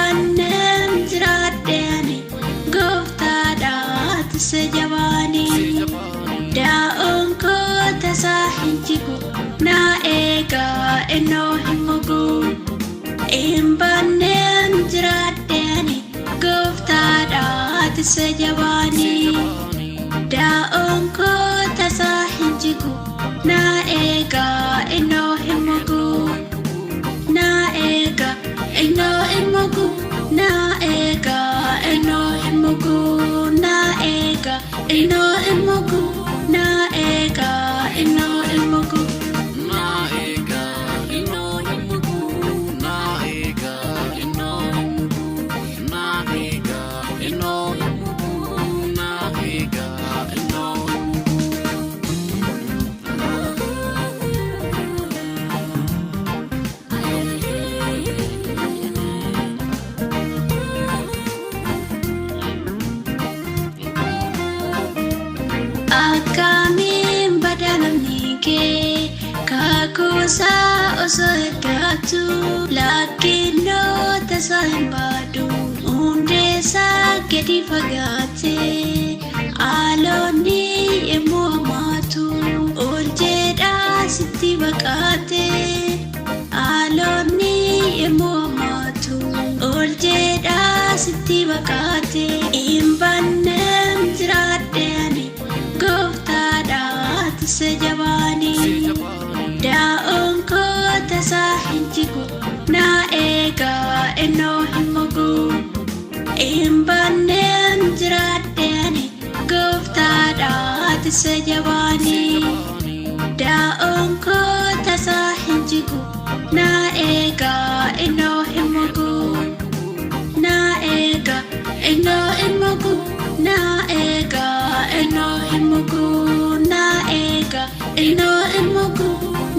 Imbanem jiraaddeeni gooftaadhaati isa jabaanii daa'oon koo tasaa hin jigu naa eegaa ennoo hin mugu. Imbanem jiraaddeeni gooftaadhaati isa jabaanii daa'oon koo tasaa hin jigu naa eegaa ennoo hin mugu. Naega eno emogu naega eno emogu naega eno emogu naega eno emogu naega eno emogu naega eno emogu naega eno emogu naega eno Akamin badanamni ke kakusa osodatu lakino tasambadu undesa gedi fagate aloni emuamatu oljeda sitti bakate aloni emuamatu oljeda sitti bakate imbanem jiraaddeeni gooftaadhaati isa jabaanii daa'oon koo tasaa hin jigu naa eegaa ennoo hin mugu. Imbanem jiraaddeeni gooftaadhaati isa jabaanii daa'oon koo tasaa hin jigu naa eegaa ennoo hin mugu. Naa eegaa ennoo hin mugu naa eegaa ennoo hin mugu naa eegaa ennoo hin mugu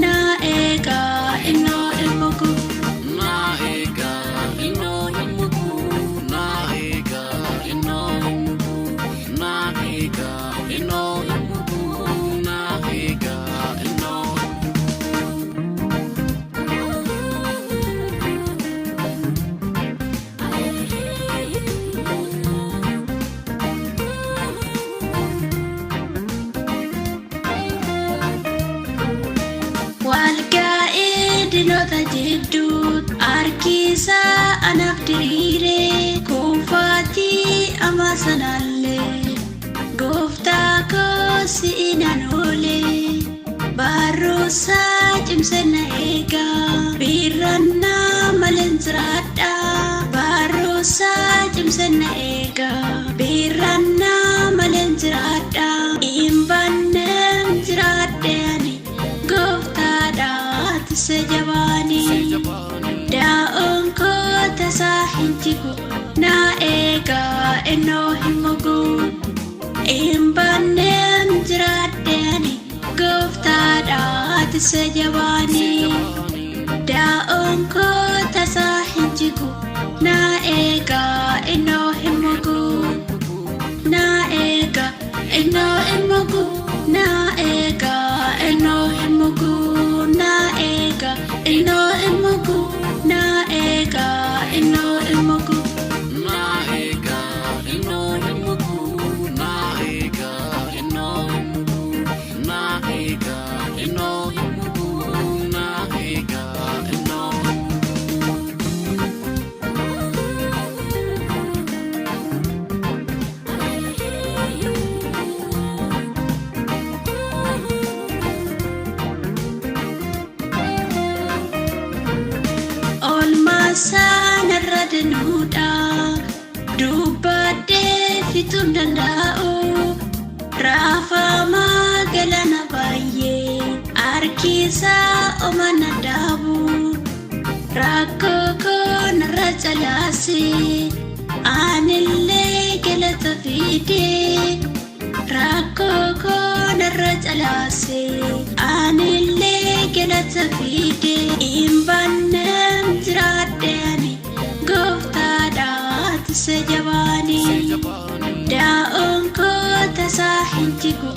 naa eegaa ennoo hin mugu naa eegaa ennoo hin mugu naa eegaa ennoo hin mugu naa eegaa ennoo hin mugu naa eegaa ennoo Walga'idinota jidduu arkisa anaaf diriire kuufaatii amaasanallee gooftaa koo si'inaan oole barruusaa cimsenna eegaa birrannaa maleen jiraadha barruusaa cimsenna eegaa birrannaa maleen jiraadha. Imbanem jiraaddeeni gooftaadhaati isa jabaanii daa'oon koo tasaa hin jigu naa eegaa ennoo hin mugu. Imbanem jiraaddeeni gooftaadhaati isa jabaanii daa'oon koo tasaa hin jigu naa eegaa ennoo hin mugu. Naa eegaa ennoo hin mugu naa eegaa ennoo hin mugu naa eegaa ennoo hin mugu naa eegaa ennoo hin mugu naa eegaa ennoo hin mugu naa eegaa ennoo hin mugu naa eegaa ennoo hin mugu naa eegaa ennoo hin mugu. Sanarra denuudha dubbadhee fixuun danda'u raafamaa galana baay'ee harkisaa omana dhaabu rakkoo koo narra calaasee anillee galata fidee rakkoo koo narra calaasee anillee galata fidee. Imbanem jiraaddeeni gooftaadhaati isa jabaanii daa'oon koo tasaa hin jigu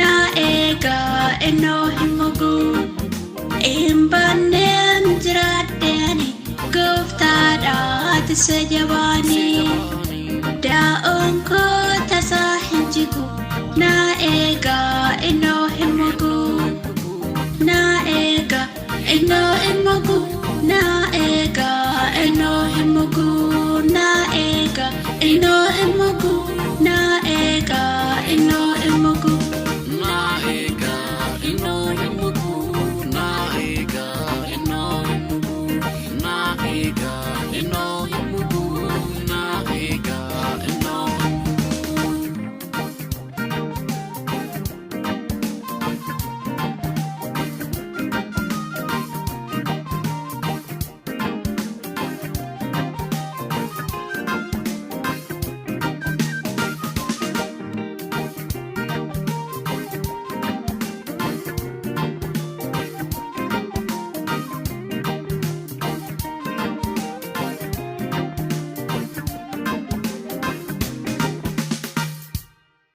naa eegaa ennoo hin mugu. Imbanem jiraaddeeni gooftaadhaati tisa jabaanii daa'oon koo tasaa hin jigu na eegaa innoo hin mogu na eegaa innoo hin mogu na eegaa innoo hin mogu na eegaa innoo